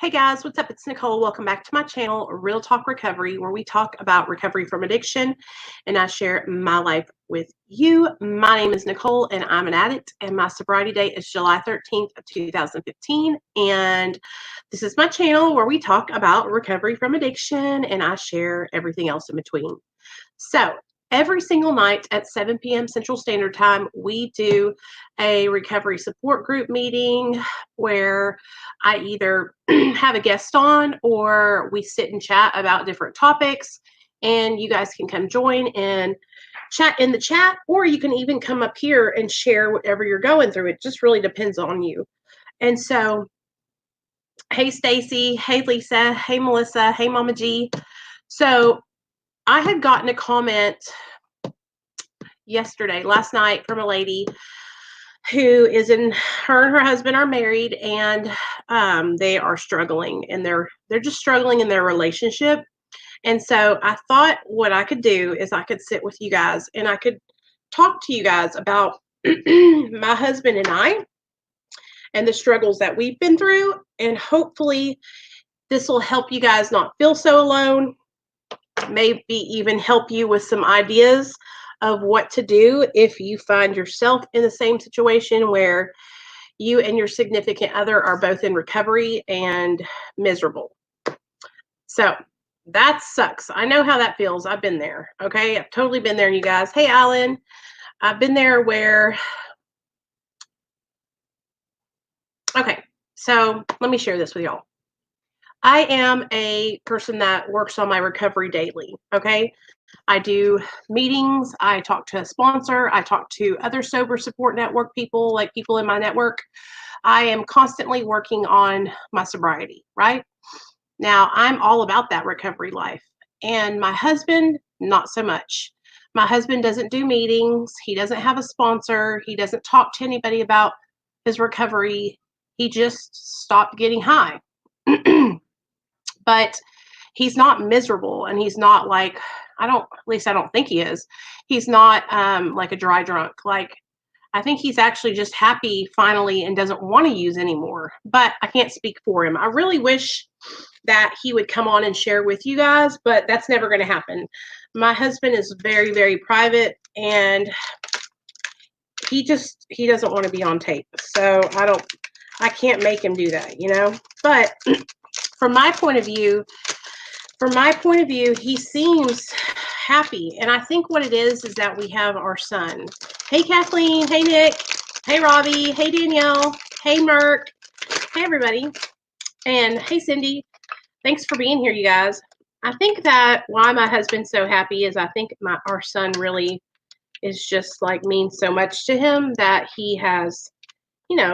Hey guys, what's up? It's Nicole. Welcome back to my channel, Real Talk Recovery, where we talk about recovery from addiction and I share my life with you. My name is Nicole and I'm an addict, and my sobriety date is July 13th of 2015. And this is my channel where we talk about recovery from addiction and I share everything else in between. So, every single night at 7 p.m. Central Standard Time, we do a recovery support group meeting where I either have a guest on or we sit and chat about different topics. And you guys can come join and chat in the chat, or you can even come up here and share whatever you're going through. It just really depends on you. And so, hey, Stacy. Hey, Lisa. Hey, Melissa. Hey, Mama G. So, I had gotten a comment last night, from a lady who is her and her husband are married, and they are struggling, and they're just struggling in their relationship. And so I thought what I could do is I could sit with you guys and I could talk to you guys about my husband and I and the struggles that we've been through, and hopefully this will help you guys not feel so alone, maybe even help you with some ideas of what to do if you find yourself in the same situation where you and your significant other are both in recovery and miserable. So that sucks. I know how that feels. I've been there. Okay. I've totally been there, you guys. Hey, Alan. I've been there where, okay. So let me share this with y'all. I am a person that works on my recovery daily. Okay. I do meetings. I talk to a sponsor. I talk to other sober support network people, like people in my network. I am constantly working on my sobriety, right? Now, I'm all about that recovery life. And my husband, not so much. My husband doesn't do meetings. He doesn't have a sponsor. He doesn't talk to anybody about his recovery. He just stopped getting high. But he's not miserable, and he's not like, at least I don't think he is. He's not like a dry drunk. Like, I think he's actually just happy finally and doesn't want to use anymore. But I can't speak for him. I really wish that he would come on and share with you guys, but that's never going to happen. My husband is very, very private, and he doesn't want to be on tape. So I can't make him do that, you know? But from my point of view, he seems happy. And I think what it is that we have our son. Hey, Kathleen. Hey, Nick. Hey, Robbie. Hey, Danielle. Hey, Merk. Hey, everybody. And hey, Cindy. Thanks for being here, you guys. I think that why my husband's so happy is I think our son really is just like means so much to him that he has,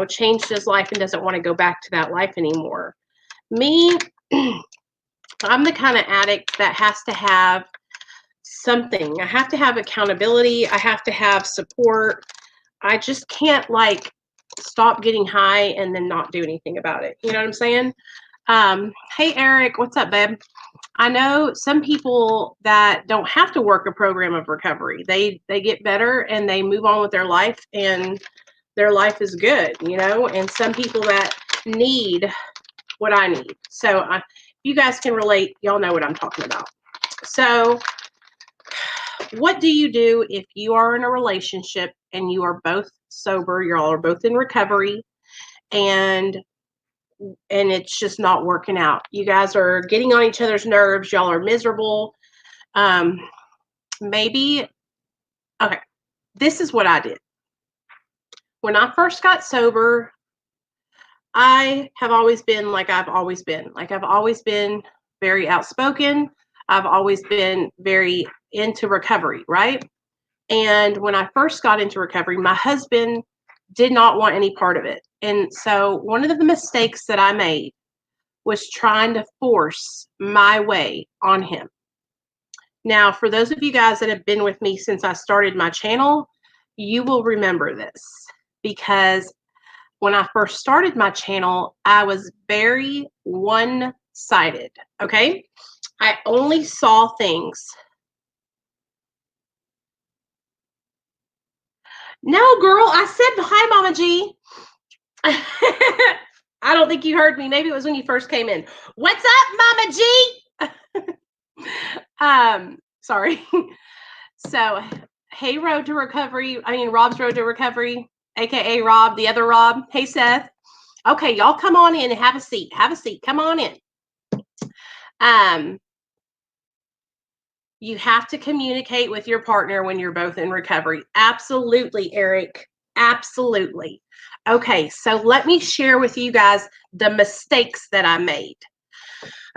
changed his life and doesn't want to go back to that life anymore. Me, I'm the kind of addict that has to have something. I have to have accountability. I have to have support. I just can't stop getting high and then not do anything about it. You know what I'm saying? Hey, Eric, what's up, babe? I know some people that don't have to work a program of recovery. They get better and they move on with their life, and their life is good, and some people that need what I need. So you guys can relate. Y'all know what I'm talking about. So what do you do if you are in a relationship and you are both sober, y'all are both in recovery, and it's just not working out? You guys are getting on each other's nerves. Y'all are miserable. Maybe, okay, this is what I did. When I first got sober, I have always been like I've always been. I've always been very outspoken. I've always been very into recovery, right? And when I first got into recovery, my husband did not want any part of it. And so one of the mistakes that I made was trying to force my way on him. Now, for those of you guys that have been with me since I started my channel, you will remember this, because when I first started my channel, I was very one-sided, okay? I only saw things. No, girl, I said hi, Mama G. I don't think you heard me. Maybe it was when you first came in. What's up, Mama G? Sorry. So, hey, Road to Recovery. I mean, Rob's Road to Recovery, aka Rob, the other Rob. Hey, Seth. Okay, y'all come on in and have a seat. Have a seat. Come on in. You have to communicate with your partner when you're both in recovery. Absolutely, Eric. Absolutely. Okay, so let me share with you guys the mistakes that I made.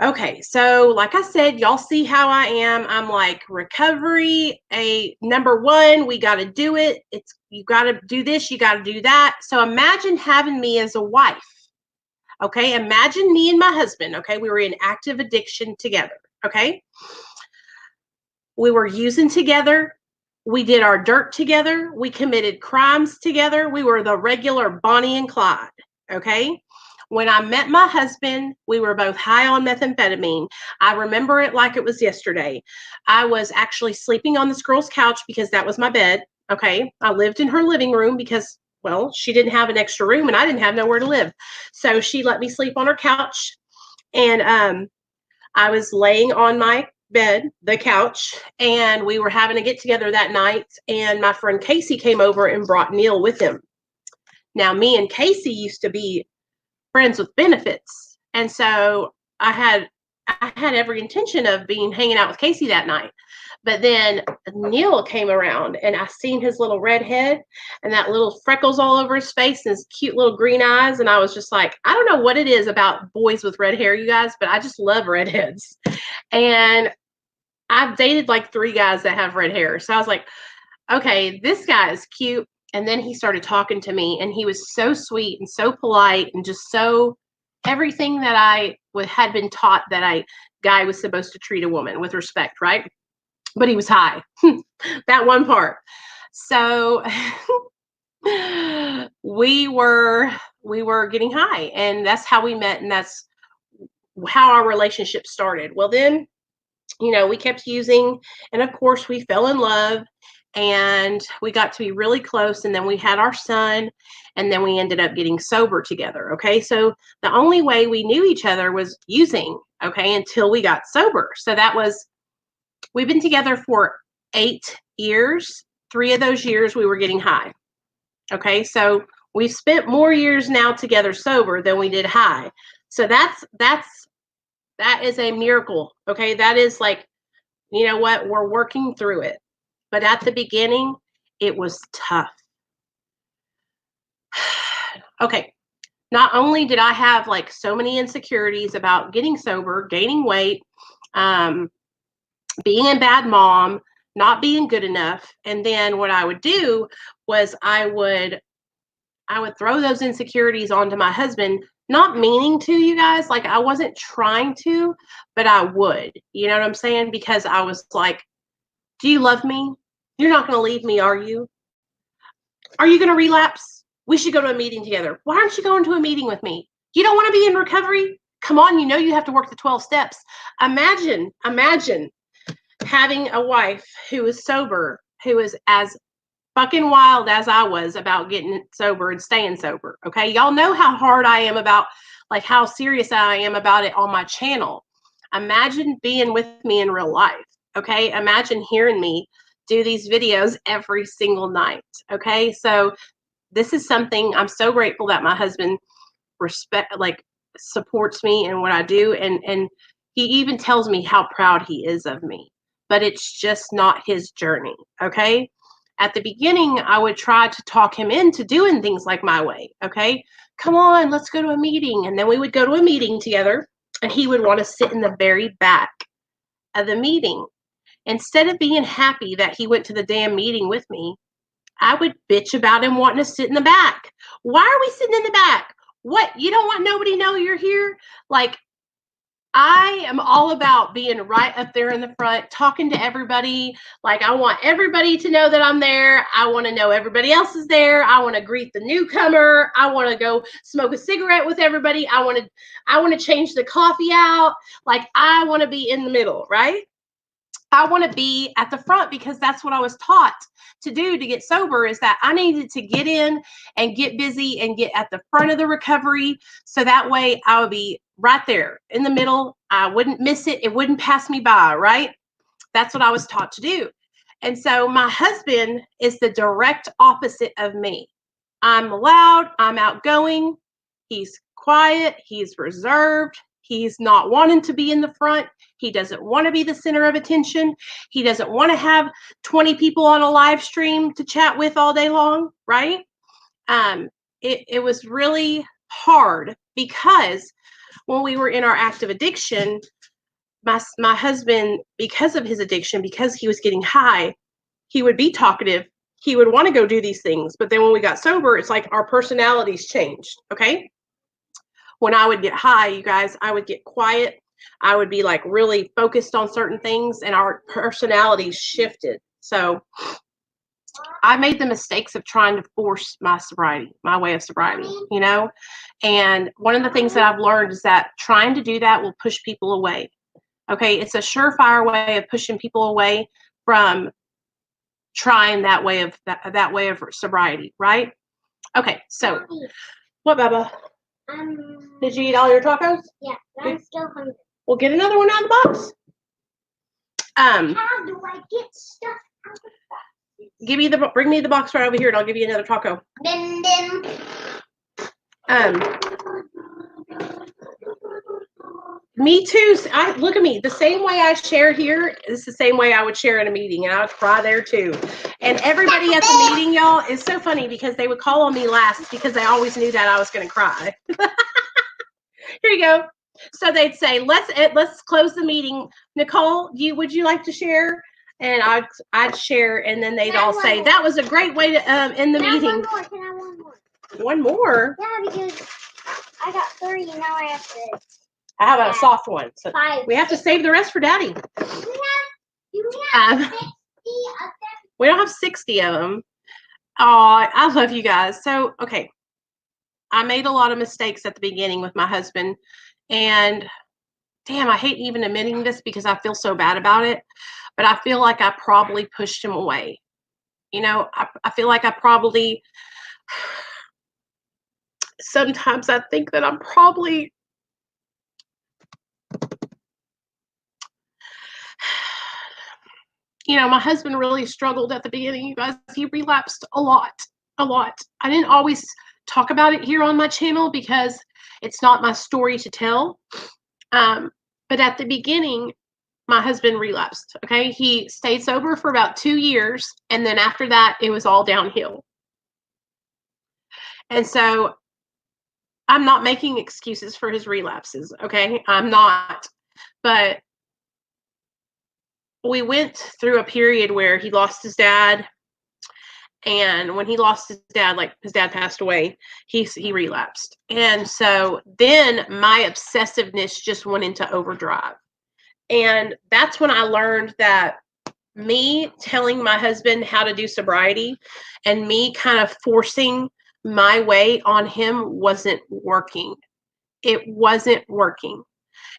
Okay, so like I said, y'all see how I am. I'm like recovery, number one, we got to do it. You got to do this, you got to do that. So imagine having me as a wife. Okay, imagine me and my husband. Okay, we were in active addiction together. Okay, we were using together. We did our dirt together. We committed crimes together. We were the regular Bonnie and Clyde. Okay. When I met my husband, we were both high on methamphetamine. I remember it like it was yesterday. I was actually sleeping on this girl's couch because that was my bed. Okay. I lived in her living room because, well, she didn't have an extra room and I didn't have nowhere to live. So she let me sleep on her couch. And I was laying on my bed, the couch, and we were having a get together that night. And my friend Casey came over and brought Neil with him. Now, me and Casey used to be friends with benefits. And so I had every intention of hanging out with Casey that night. But then Neil came around and I seen his little red head and that little freckles all over his face and his cute little green eyes. And I was just like, I don't know what it is about boys with red hair, you guys, but I just love redheads. And I've dated like 3 guys that have red hair. So I was like, okay, this guy is cute. And then he started talking to me and he was so sweet and so polite and just so everything that I had been taught that a guy was supposed to treat a woman with respect, right? But he was high. That one part. So we were getting high and that's how we met and that's how our relationship started. Well, then, we kept using and of course we fell in love and we got to be really close and then we had our son and then we ended up getting sober together. Okay. So the only way we knew each other was using, okay, until we got sober. So we've been together for 8 years. 3 of those years we were getting high. Okay. So we've spent more years now together sober than we did high. So that is a miracle. Okay. That is like, you know what? We're working through it. But at the beginning, it was tough. Okay. Not only did I have like so many insecurities about getting sober, gaining weight, being a bad mom, not being good enough. And then what I would do was I would throw those insecurities onto my husband, not meaning to, you guys. Like I wasn't trying to, but I would. You know what I'm saying? Because I was like, do you love me? You're not going to leave me, are you? Are you going to relapse? We should go to a meeting together. Why aren't you going to a meeting with me? You don't want to be in recovery? Come on, you have to work the 12 steps. Imagine having a wife who is sober, who is as fucking wild as I was about getting sober and staying sober. Okay. Y'all know how hard I am about, like, how serious I am about it on my channel. Imagine being with me in real life. Okay. Imagine hearing me do these videos every single night. Okay. So this is something I'm so grateful that my husband supports me in what I do. And he even tells me how proud he is of me, but it's just not his journey. Okay. At the beginning, I would try to talk him into doing things like my way. Okay. Come on, let's go to a meeting. And then we would go to a meeting together and he would want to sit in the very back of the meeting. Instead of being happy that he went to the damn meeting with me, I would bitch about him wanting to sit in the back. Why are we sitting in the back? What? You don't want nobody to know you're here? Like, I am all about being right up there in the front, talking to everybody. Like, I want everybody to know that I'm there. I want to know everybody else is there. I want to greet the newcomer. I want to go smoke a cigarette with everybody. I want to change the coffee out. Like, I want to be in the middle, right? I want to be at the front because that's what I was taught to do to get sober, is that I needed to get in and get busy and get at the front of the recovery. So that way I would be right there in the middle. I wouldn't miss it. It wouldn't pass me by, right? That's what I was taught to do. And so my husband is the direct opposite of me. I'm loud, I'm outgoing, he's quiet, he's reserved, he's not wanting to be in the front. He doesn't want to be the center of attention. He doesn't want to have 20 people on a live stream to chat with all day long, right? It was really hard because when we were in our active addiction, my husband, because of his addiction, because he was getting high, he would be talkative. He would want to go do these things. But then when we got sober, it's like our personalities changed. Okay. When I would get high, you guys, I would get quiet. I would be like really focused on certain things, and our personalities shifted. So I made the mistakes of trying to force my sobriety, my way of sobriety, you know? And one of the things that I've learned is that trying to do that will push people away. Okay. It's a surefire way of pushing people away from trying that way of sobriety, right? Okay, so what, Bubba? Did you eat all your tacos? Yeah, but I'm still hungry. We'll get another one out of the box. How do I get stuff out of the box? Bring me the box right over here, and I'll give you another taco. Me too. Look at me. The same way I share here is the same way I would share in a meeting, and I would cry there too. And everybody at the meeting, y'all, is so funny because they would call on me last because they always knew that I was going to cry. Here you go. So they'd say, "Let's close the meeting." Nicole, would you like to share? And I'd share, and then they'd all say, "That was a great way to end the meeting." One more. Can I have one more? One more? Yeah, because I got 30, and now I have to. How about a soft one? So 5. We have to save the rest for Daddy. We have 60 of them. We don't have 60 of them. Oh, I love you guys. So, okay. I made a lot of mistakes at the beginning with my husband. And damn, I hate even admitting this because I feel so bad about it. But I feel like I probably pushed him away. You know, I feel like I probably, sometimes I think that I'm probably, you know, my husband really struggled at the beginning, you guys. He relapsed a lot. I didn't always talk about it here on my channel because it's not my story to tell. But at the beginning, my husband relapsed. Okay. He stayed sober for about 2 years. And then after that, it was all downhill. And so I'm not making excuses for his relapses. Okay. I'm not. But we went through a period where he lost his dad. And when he lost his dad, like his dad passed away, he relapsed. And so then my obsessiveness just went into overdrive. And that's when I learned that me telling my husband how to do sobriety and me kind of forcing my way on him wasn't working. It wasn't working.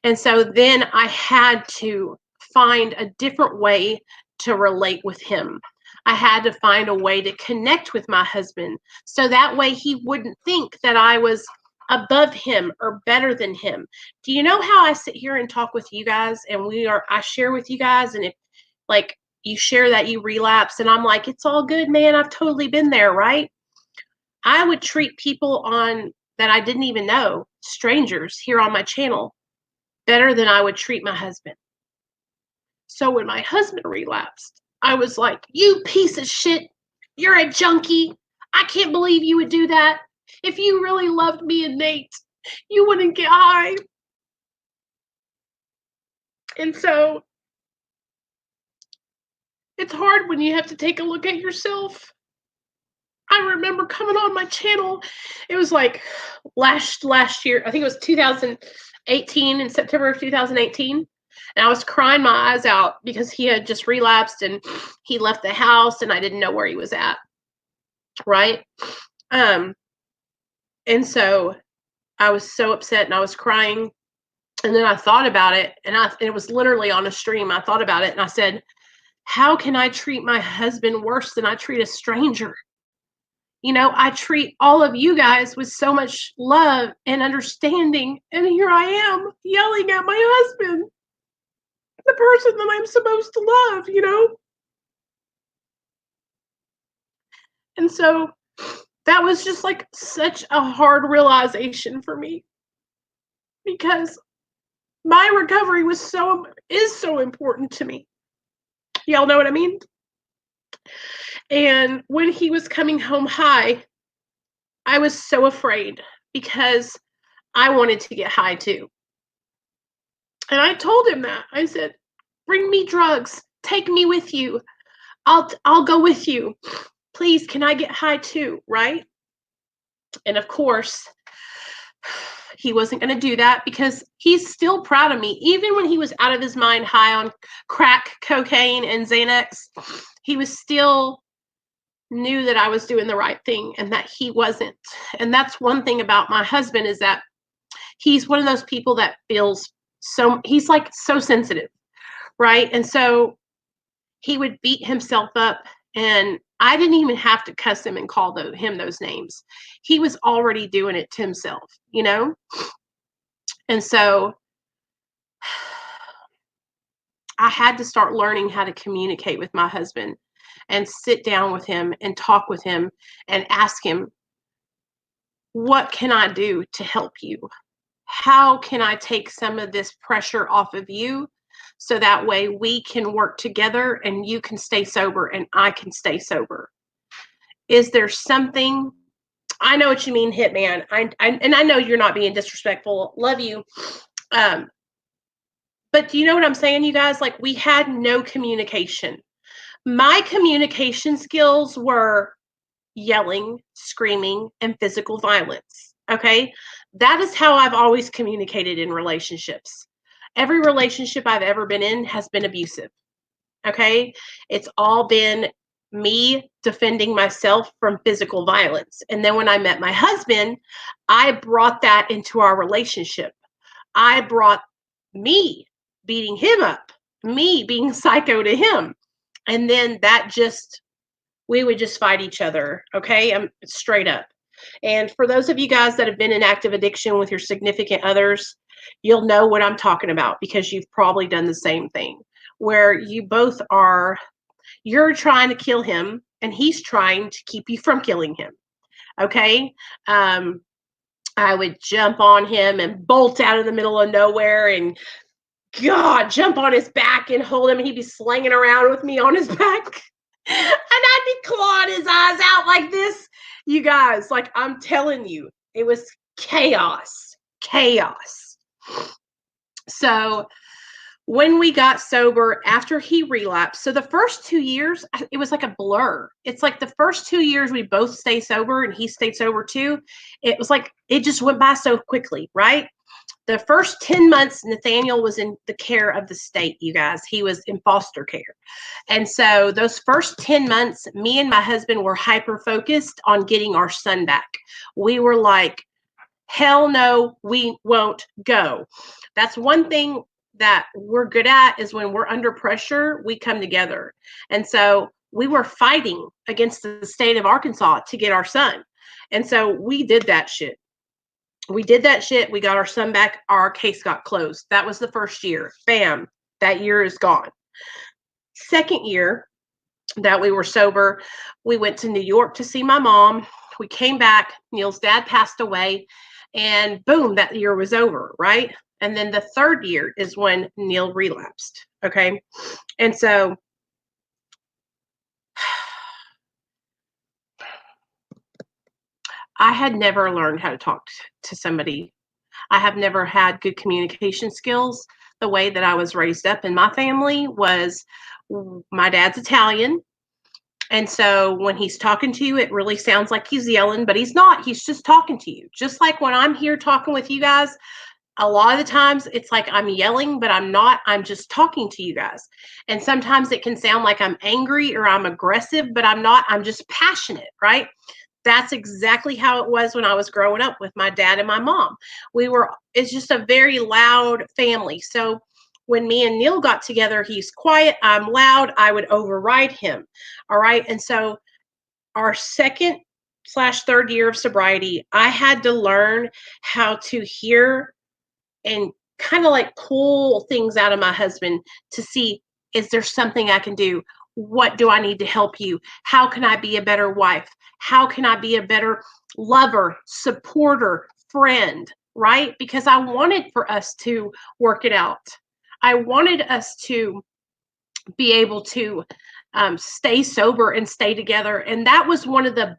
And so then I had to find a different way to relate with him. I had to find a way to connect with my husband so that way he wouldn't think that I was above him or better than him. Do you know how I sit here and talk with you guys and I share with you guys, and if like you share that you relapse and I'm like, it's all good, man. I've totally been there, right? I would treat people on that I didn't even know, strangers here on my channel, better than I would treat my husband. So when my husband relapsed, I was like, you piece of shit, you're a junkie. I can't believe you would do that. If you really loved me and Nate, you wouldn't get high. And so it's hard when you have to take a look at yourself. I remember coming on my channel, it was like last year, I think it was 2018, in September of 2018. And I was crying my eyes out because he had just relapsed and he left the house and I didn't know where he was at. Right. And so I was so upset and I was crying. And then I thought about it, and it was literally on a stream. I thought about it, and I said, how can I treat my husband worse than I treat a stranger? You know, I treat all of you guys with so much love and understanding, and here I am yelling at my husband, the person that I'm supposed to love, you know? And so that was just like such a hard realization for me, because my recovery is so important to me. Y'all know what I mean? And when he was coming home high, I was so afraid because I wanted to get high too. And I told him that. I said, "Bring me drugs. Take me with you. I'll go with you. Please, can I get high too?" Right? And of course, he wasn't going to do that because he's still proud of me. Even when he was out of his mind high on crack, cocaine, and Xanax, he was still knew that I was doing the right thing and that he wasn't. And that's one thing about my husband, is that he's one of those people that feels he's like so sensitive, right? And so he would beat himself up, and I didn't even have to cuss him and call him those names. He was already doing it to himself, you know? And so I had to start learning how to communicate with my husband and sit down with him and talk with him and ask him, what can I do to help you? How can I take some of this pressure off of you so that way we can work together and you can stay sober and I can stay sober? Is there something? I know what you mean, Hitman. And I know you're not being disrespectful. Love you. But do you know what I'm saying, you guys? Like, we had no communication. My communication skills were yelling, screaming, and physical violence. Okay. That is how I've always communicated in relationships. Every relationship I've ever been in has been abusive. Okay. It's all been me defending myself from physical violence. And then when I met my husband, I brought that into our relationship. I brought me beating him up, me being psycho to him. And then we would just fight each other. Okay. I'm straight up. And for those of you guys that have been in active addiction with your significant others, you'll know what I'm talking about because you've probably done the same thing, where you're trying to kill him and he's trying to keep you from killing him. Okay. I would jump on him and bolt out of the middle of nowhere and jump on his back and hold him, and he'd be slinging around with me on his back. And I'd be clawing his eyes out like this. You guys, like, I'm telling you, it was chaos. So when we got sober after he relapsed, so the first 2 years, it was like a blur. It's like the first 2 years we both stayed sober and he stayed sober too. It was like it just went by so quickly, right? The first 10 months, Nathaniel was in the care of the state, you guys. He was in foster care. And so those first 10 months, me and my husband were hyper-focused on getting our son back. We were like, hell no, we won't go. That's one thing that we're good at, is when we're under pressure, we come together. And so we were fighting against the state of Arkansas to get our son. And so we did that shit. We got our son back. Our case got closed. That was the first year. Bam, that year is gone. Second year that we were sober, we went to New York to see my mom. We came back. Neil's dad passed away, and boom, that year was over, right? And then the third year is when Neil relapsed. Okay. And so I had never learned how to talk to somebody. I have never had good communication skills. The way that I was raised up in my family was, my dad's Italian. And so when he's talking to you, it really sounds like he's yelling, but he's not. He's just talking to you. Just like when I'm here talking with you guys, a lot of the times it's like I'm yelling, but I'm not. I'm just talking to you guys. And sometimes it can sound like I'm angry or I'm aggressive, but I'm not. I'm just passionate, right? That's exactly how it was when I was growing up with my dad and my mom. It's just a very loud family. So when me and Neil got together, he's quiet, I'm loud, I would override him. All right. And so our second/third year of sobriety, I had to learn how to hear and kind of like pull things out of my husband to see, is there something I can do? What do I need to help you? How can I be a better wife? How can I be a better lover, supporter, friend? Right? Because I wanted for us to work it out. I wanted us to be able to stay sober and stay together. And that was one of the,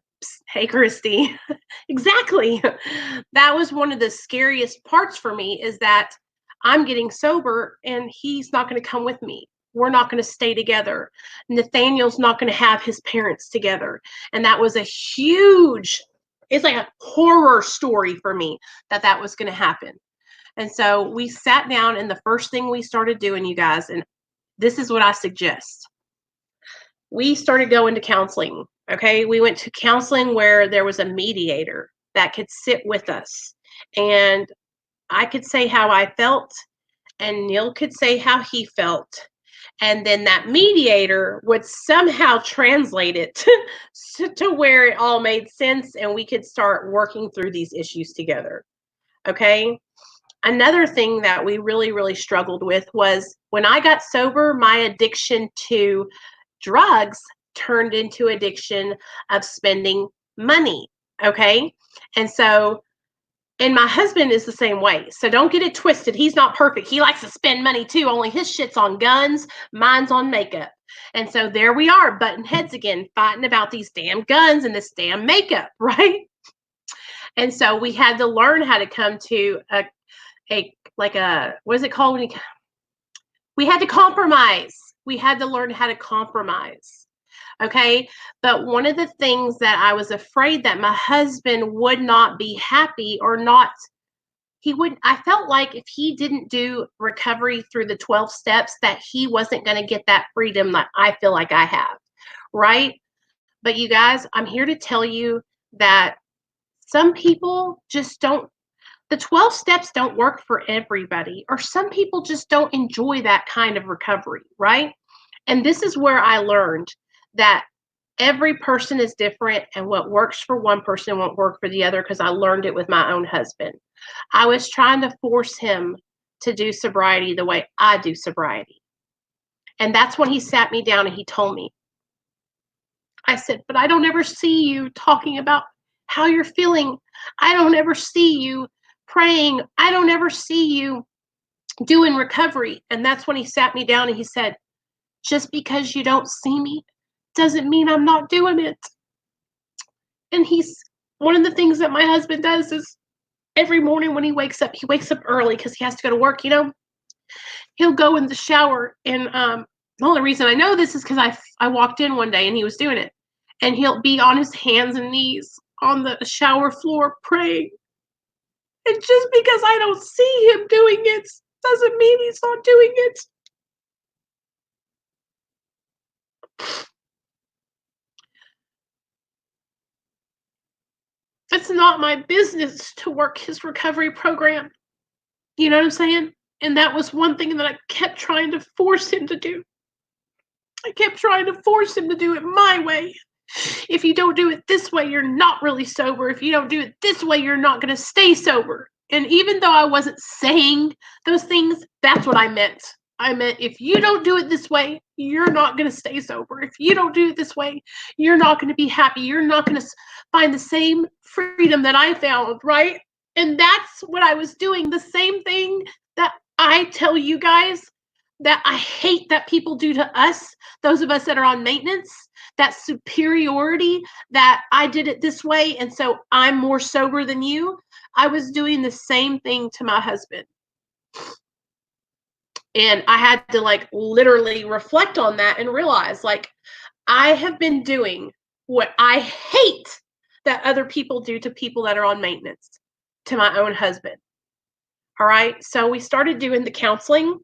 hey, Christy, exactly. That was one of the scariest parts for me, is that I'm getting sober and he's not going to come with me. We're not going to stay together. Nathaniel's not going to have his parents together. And that was a huge, it's like a horror story for me that was going to happen. And so we sat down, and the first thing we started doing, you guys, and this is what I suggest. We started going to counseling. Okay. We went to counseling where there was a mediator that could sit with us. And I could say how I felt, and Neil could say how he felt. And then that mediator would somehow translate it to where it all made sense and we could start working through these issues together. Okay. Another thing that we really, really struggled with was when I got sober, my addiction to drugs turned into addiction of spending money. Okay. And so, and my husband is the same way. So don't get it twisted. He's not perfect. He likes to spend money too, only his shit's on guns, mine's on makeup. And so there we are, butting heads again, fighting about these damn guns and this damn makeup, right? And so we had to learn how to come to what is it called when we had to compromise. We had to learn how to compromise. Okay. But one of the things that I was afraid that my husband would not be happy or not, I felt like if he didn't do recovery through the 12 steps, that he wasn't going to get that freedom that I feel like I have. Right. But you guys, I'm here to tell you that some people just don't, the 12 steps don't work for everybody, or some people just don't enjoy that kind of recovery, right? And this is where I learned that every person is different, and what works for one person won't work for the other, because I learned it with my own husband. I was trying to force him to do sobriety the way I do sobriety. And that's when he sat me down and he told me, I said, but I don't ever see you talking about how you're feeling. I don't ever see you praying. I don't ever see you doing recovery. And that's when he sat me down and he said, just because you don't see me doesn't mean I'm not doing it. And one of the things that my husband does is every morning when he wakes up early because he has to go to work, he'll go in the shower. And the only reason I know this is because I walked in one day and he was doing it. And he'll be on his hands and knees on the shower floor praying. And just because I don't see him doing it doesn't mean he's not doing it. It's not my business to work his recovery program. You know what I'm saying? And that was one thing that I kept trying to force him to do. I kept trying to force him to do it my way. If you don't do it this way, you're not really sober. If you don't do it this way, you're not going to stay sober. And even though I wasn't saying those things, that's what I meant. I meant, if you don't do it this way, you're not going to stay sober. If you don't do it this way, you're not going to be happy. You're not going to find the same freedom that I found, right? And that's what I was doing. The same thing that I tell you guys that I hate that people do to us, those of us that are on maintenance, that superiority, that I did it this way and so I'm more sober than you. I was doing the same thing to my husband. And I had to literally reflect on that and realize I have been doing what I hate that other people do to people that are on maintenance, to my own husband. All right. So we started doing the counseling.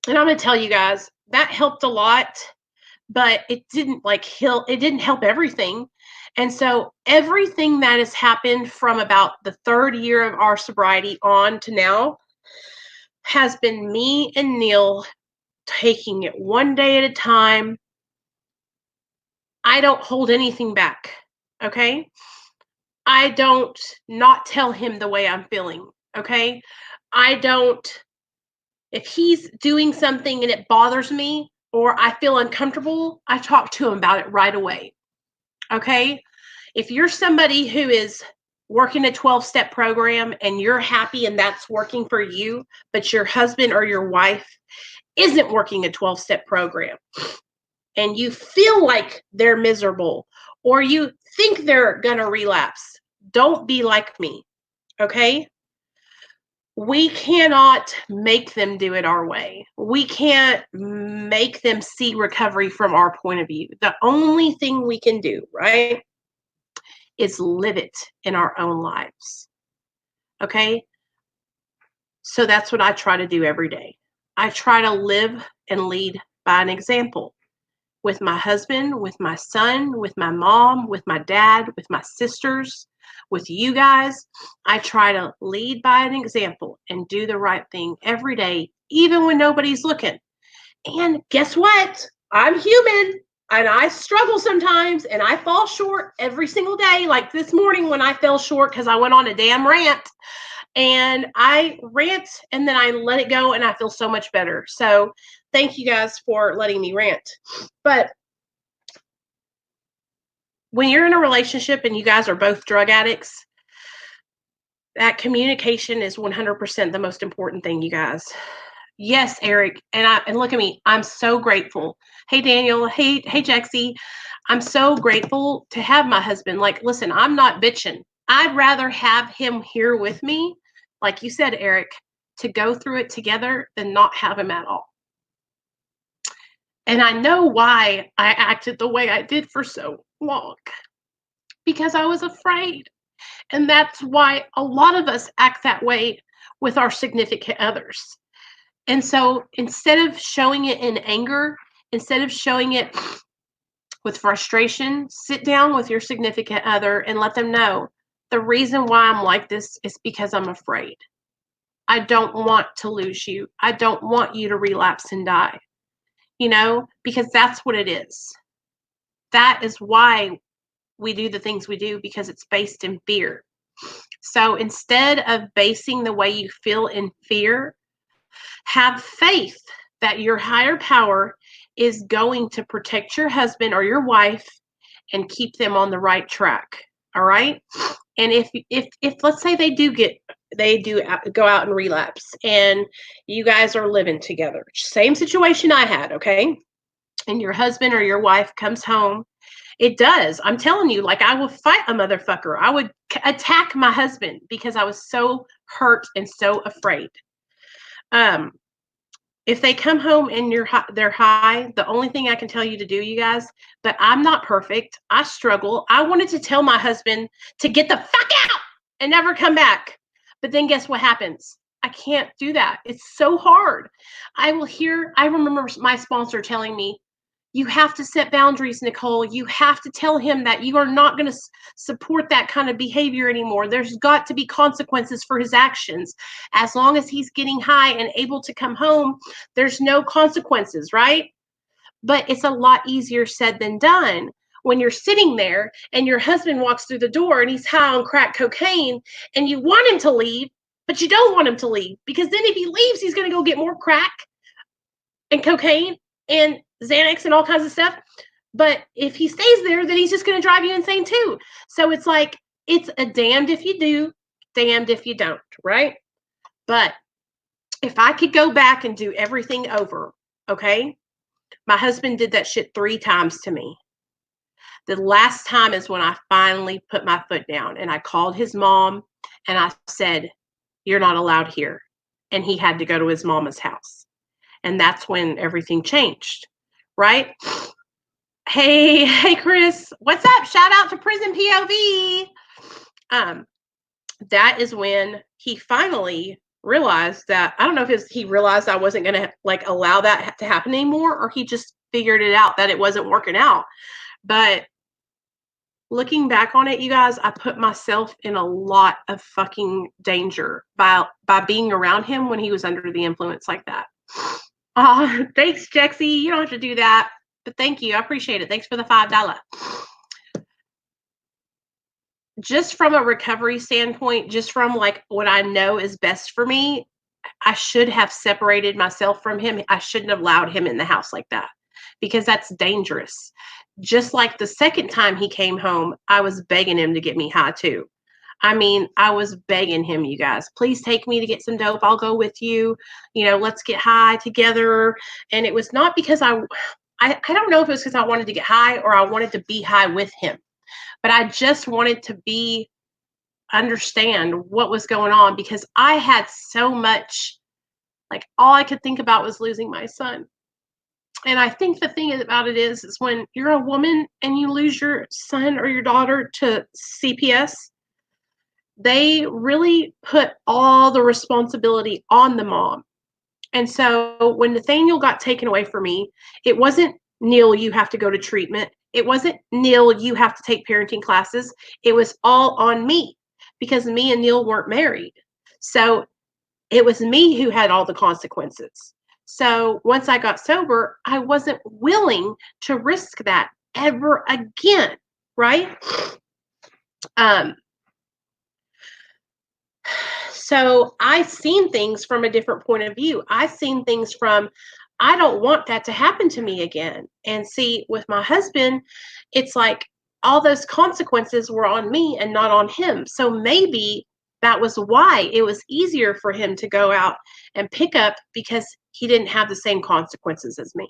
And I'm going to tell you guys, that helped a lot, but it didn't help everything. And so everything that has happened from about the 3rd year of our sobriety on to now has been me and Neil taking it one day at a time. I don't hold anything back, okay? I don't not tell him the way I'm feeling, okay? I don't, if he's doing something and it bothers me or I feel uncomfortable, I talk to him about it right away, okay? If you're somebody who is working a 12-step program and you're happy and that's working for you, but your husband or your wife isn't working a 12-step program and you feel like they're miserable or you think they're going to relapse, don't be like me, okay? We cannot make them do it our way. We can't make them see recovery from our point of view. The only thing we can do, right, is live it in our own lives. Okay? So that's what I try to do every day. I try to live and lead by an example with my husband, with my son, with my mom, with my dad, with my sisters, with you guys. I try to lead by an example and do the right thing every day, even when nobody's looking. And guess what? I'm human and I struggle sometimes and I fall short every single day. Like this morning when I fell short because I went on a damn rant. And I rant and then I let it go and I feel so much better. So thank you guys for letting me rant. But when you're in a relationship and you guys are both drug addicts, that communication is 100% the most important thing, you guys. Yes, Eric, and look at me. I'm so grateful. Hey, Daniel. Hey, Jexy. I'm so grateful to have my husband. Like, listen, I'm not bitching. I'd rather have him here with me, like you said, Eric, to go through it together than not have him at all. And I know why I acted the way I did for so long, because I was afraid. And that's why a lot of us act that way with our significant others. And so instead of showing it in anger, instead of showing it with frustration, sit down with your significant other and let them know the reason why I'm like this is because I'm afraid. I don't want to lose you. I don't want you to relapse and die, because that's what it is. That is why we do the things we do, because it's based in fear. So instead of basing the way you feel in fear, have faith that your higher power is going to protect your husband or your wife and keep them on the right track. All right. And if let's say they do go out and relapse and you guys are living together, same situation I had, okay? And your husband or your wife comes home, it does. I'm telling you, like, I will fight a motherfucker. I would attack my husband because I was so hurt and so afraid. If they come home and they're high, the only thing I can tell you to do, you guys, but I'm not perfect. I struggle. I wanted to tell my husband to get the fuck out and never come back. But then guess what happens? I can't do that. It's so hard. I remember my sponsor telling me, you have to set boundaries, Nicole. You have to tell him that you are not going to support that kind of behavior anymore. There's got to be consequences for his actions. As long as he's getting high and able to come home, there's no consequences, right? But it's a lot easier said than done when you're sitting there and your husband walks through the door and he's high on crack cocaine and you want him to leave, but you don't want him to leave, because then if he leaves, he's going to go get more crack and cocaine and Xanax and all kinds of stuff. But if he stays there, then he's just going to drive you insane too. So it's like, it's a damned if you do, damned if you don't, right? But if I could go back and do everything over, okay? My husband did that shit 3 times to me. The last time is when I finally put my foot down and I called his mom and I said, you're not allowed here. And he had to go to his mama's house. And that's when everything changed, right? Hey, Chris, what's up? Shout out to Prison POV. That is when he finally realized that, I don't know if he realized I wasn't going to allow that to happen anymore, or he just figured it out that it wasn't working out. But looking back on it, you guys, I put myself in a lot of fucking danger by being around him when he was under the influence like that. Thanks, Jexy. You don't have to do that, but thank you. I appreciate it. Thanks for the $5. Just from a recovery standpoint, just from like what I know is best for me, I should have separated myself from him. I shouldn't have allowed him in the house like that because that's dangerous. Just like the second time he came home, I was begging him to get me high too. I mean, I was begging him, you guys, please take me to get some dope. I'll go with you. You know, let's get high together. And it was not because I don't know if it was because I wanted to get high or I wanted to be high with him, but I just wanted to understand what was going on because I had so much, like all I could think about was losing my son. And I think the thing about it is when you're a woman and you lose your son or your daughter to CPS, they really put all the responsibility on the mom. And so when Nathaniel got taken away from me, it wasn't, Neil, you have to go to treatment. It wasn't, Neil, you have to take parenting classes. It was all on me because me and Neil weren't married. So it was me who had all the consequences. So once I got sober, I wasn't willing to risk that ever again, right? So I've seen things from a different point of view. I've seen things from, I don't want that to happen to me again. And see, with my husband, it's like all those consequences were on me and not on him. So maybe that was why it was easier for him to go out and pick up because he didn't have the same consequences as me.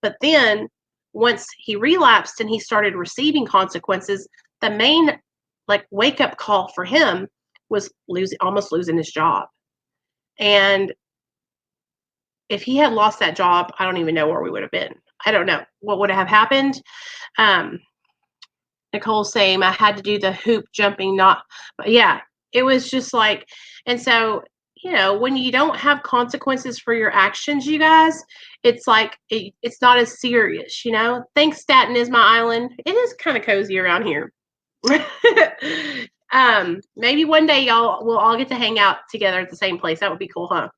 But then once he relapsed and he started receiving consequences, the main like wake up call for him was almost losing his job. And if he had lost that job, I don't even know where we would have been. I don't know what would have happened. Nicole's saying I had to do the hoop jumping, but yeah, it was just like, and so, you know, when you don't have consequences for your actions, you guys, it's like, it's not as serious, you know? Thanks, Staten is my island. It is kind of cozy around here. Maybe one day we'll all get to hang out together at the same place. That would be cool, huh?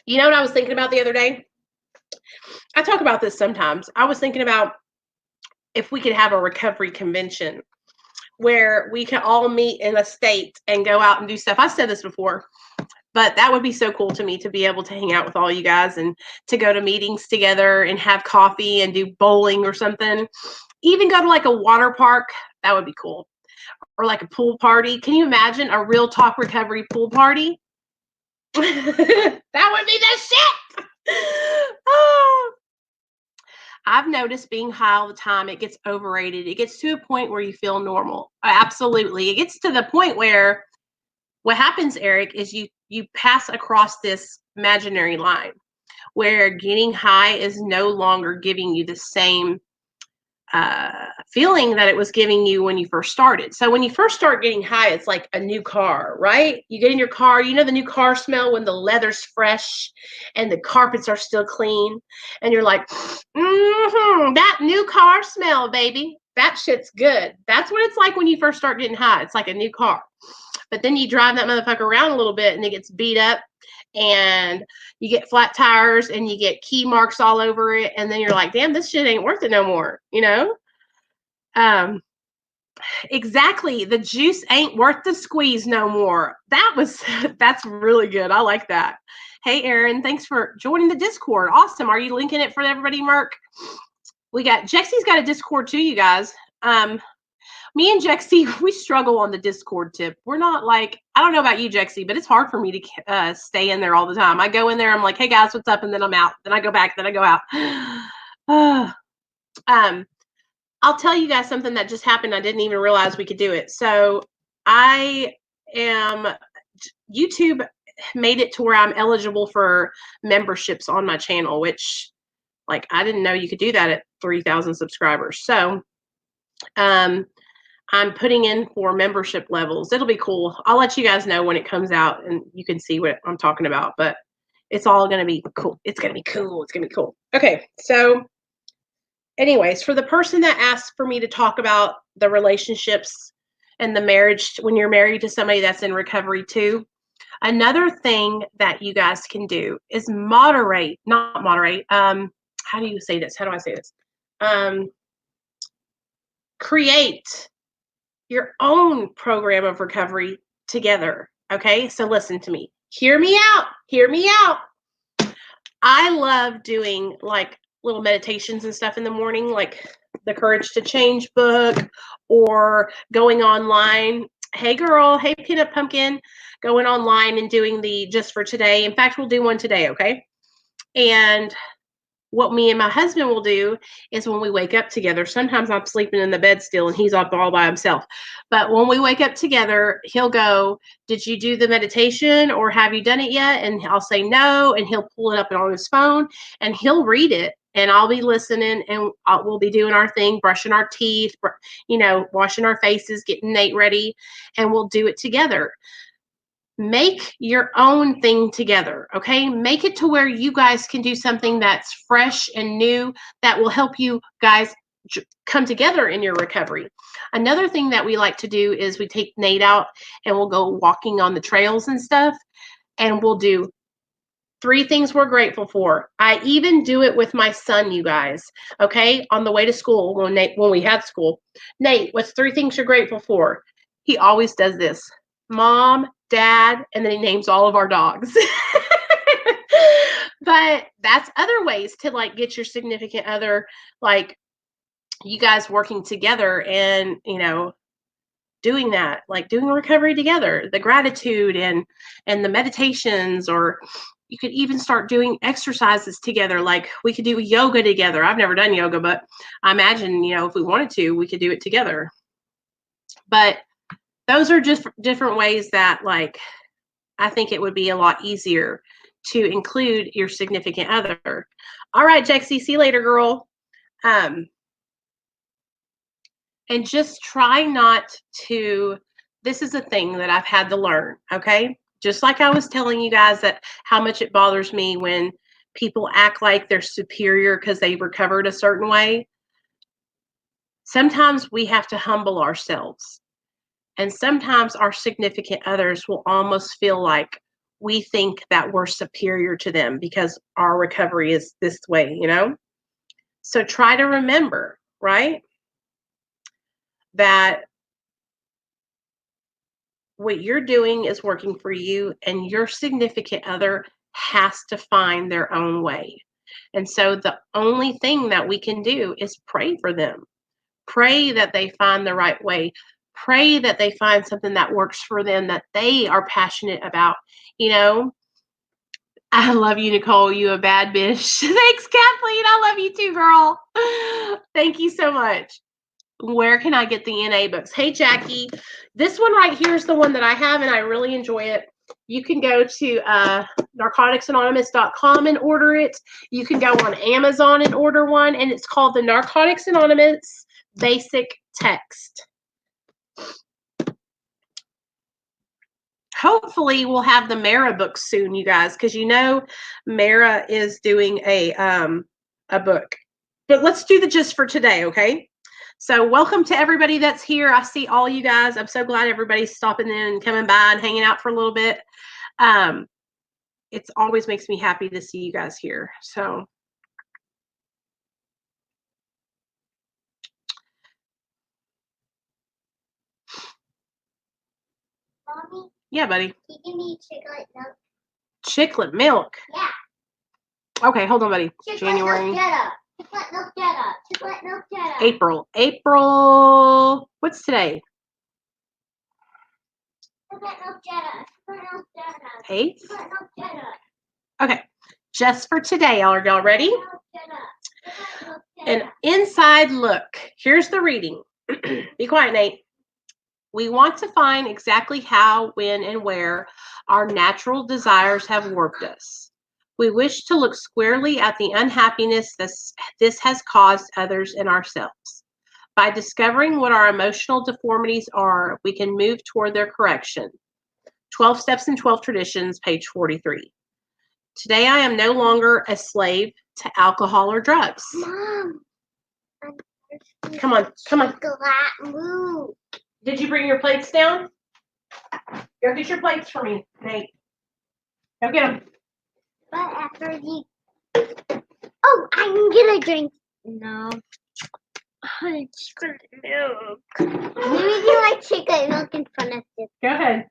You know what I was thinking about the other day? I talk about this sometimes. I was thinking about if we could have a recovery convention where we can all meet in a state and go out and do stuff. I've said this before, but that would be so cool to me to be able to hang out with all you guys and to go to meetings together and have coffee and do bowling or something. Even go to like a water park. That would be cool. Or like a pool party. Can you imagine a real talk recovery pool party? That would be the shit. Oh. I've noticed being high all the time, it gets overrated. It gets to a point where you feel normal. Absolutely. It gets to the point where what happens, Eric, is you pass across this imaginary line where getting high is no longer giving you the same feeling that it was giving you when you first started. So when you first start getting high, it's like a new car, right? You get in your car, you know the new car smell when the leather's fresh and the carpets are still clean, and you're like, that new car smell, baby. That shit's good. That's what it's like when you first start getting high. It's like a new car. But then you drive that motherfucker around a little bit and it gets beat up and you get flat tires and you get key marks all over it. And then you're like, damn, this shit ain't worth it no more. You know? Exactly. The juice ain't worth the squeeze no more. That's really good. I like that. Hey, Aaron, thanks for joining the Discord. Awesome. Are you linking it for everybody, Merk? We got, Jexy's got a Discord too, you guys. Me and Jexy, we struggle on the Discord tip. We're not like, I don't know about you, Jexy, but it's hard for me to stay in there all the time. I go in there, I'm like, hey guys, what's up? And then I'm out. Then I go back, then I go out. I'll tell you guys something that just happened. I didn't even realize we could do it. So YouTube made it to where I'm eligible for memberships on my channel, which like, I didn't know you could do that at 3,000 subscribers. So, I'm putting in for membership levels. It'll be cool. I'll let you guys know when it comes out and you can see what I'm talking about, but it's all going to be cool. It's going to be cool. It's going to be cool. Okay. So anyways, for the person that asked for me to talk about the relationships and the marriage when you're married to somebody that's in recovery too, another thing that you guys can do is not moderate. How do you say this? How do I say this? Create your own program of recovery together. Okay, so listen to me. Hear me out. Hear me out. I love doing like little meditations and stuff in the morning, like the Courage to Change book or going online. Hey, girl. Hey, Peanut Pumpkin. Going online and doing the Just for Today. In fact, we'll do one today, okay? And what me and my husband will do is when we wake up together, sometimes I'm sleeping in the bed still and he's up all by himself. But when we wake up together, he'll go, "Did you do the meditation or have you done it yet?" And I'll say no. And he'll pull it up on his phone and he'll read it. And I'll be listening and we'll be doing our thing, brushing our teeth, washing our faces, getting Nate ready, and we'll do it together. Make your own thing together, okay? Make it to where you guys can do something that's fresh and new that will help you guys come together in your recovery. Another thing that we like to do is we take Nate out and we'll go walking on the trails and stuff, and we'll do 3 things we're grateful for. I even do it with my son, you guys, okay? On the way to school, when we had school. Nate, what's 3 things you're grateful for? He always does this. Mom, Dad, and then he names all of our dogs. But that's other ways to like get your significant other, like you guys working together and, doing that, like doing recovery together, the gratitude and the meditations, or you could even start doing exercises together. Like we could do yoga together. I've never done yoga, but I imagine, if we wanted to, we could do it together. But those are just different ways that, like, I think it would be a lot easier to include your significant other. All right, Jexie, see you later, girl. And just try not to, this is a thing that I've had to learn, okay? Just like I was telling you guys that how much it bothers me when people act like they're superior because they recovered a certain way. Sometimes we have to humble ourselves. And sometimes our significant others will almost feel like we think that we're superior to them because our recovery is this way, So try to remember, right, that what you're doing is working for you, and your significant other has to find their own way. And so the only thing that we can do is pray for them. Pray that they find the right way. Pray that they find something that works for them, that they are passionate about. I love you, Nicole. You a bad bitch. Thanks, Kathleen. I love you too, girl. Thank you so much. Where can I get the NA books? Hey, Jackie. This one right here is the one that I have, and I really enjoy it. You can go to narcoticsanonymous.com and order it. You can go on Amazon and order one, and it's called the Narcotics Anonymous Basic Text. Hopefully we'll have the Mara books soon, you guys, because Mara is doing a book. But let's do the Just for Today, okay? So welcome to everybody that's here. I see all you guys. I'm so glad everybody's stopping in and coming by and hanging out for a little bit. It always makes me happy to see you guys here. So Mommy? Yeah, buddy. Can you give me chocolate milk? Chocolate milk? Yeah. Okay, hold on, buddy. January. Chocolate milk Jetta. Chocolate milk Jetta. April. What's today? Chocolate milk Jetta. Chocolate milk Jetta. 8th? Chocolate milk Jetta. Okay. Just for today. Are y'all ready? An inside look. Here's the reading. Be quiet, Nate. We want to find exactly how, when, and where our natural desires have warped us. We wish to look squarely at the unhappiness this has caused others and ourselves. By discovering what our emotional deformities are, we can move toward their correction. 12 Steps and 12 Traditions, page 43. Today, I am no longer a slave to alcohol or drugs. Mom. Come on, come on. Move. Did you bring your plates down? Go get your plates for me, Nate. Go get them. But after you... Oh, I can get a drink. No. Chocolate milk. Let me do like chocolate milk in front of you. Go ahead.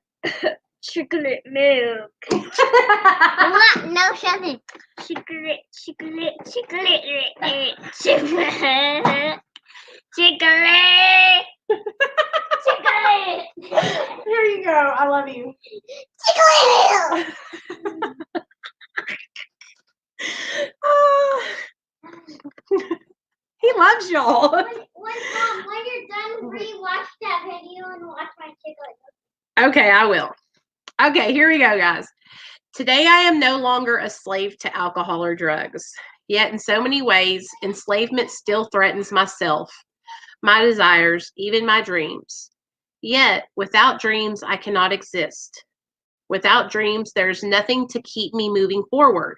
Chocolate milk. No, Shannon. Chocolate. Chocolate. Here you go. I love you. He loves y'all. When you're done, rewatch that video and watch my chocolate. Okay, I will. Okay, here we go, guys. Today, I am no longer a slave to alcohol or drugs. Yet, in so many ways, enslavement still threatens myself, my desires, even my dreams. Yet, without dreams, I cannot exist. Without dreams, there's nothing to keep me moving forward.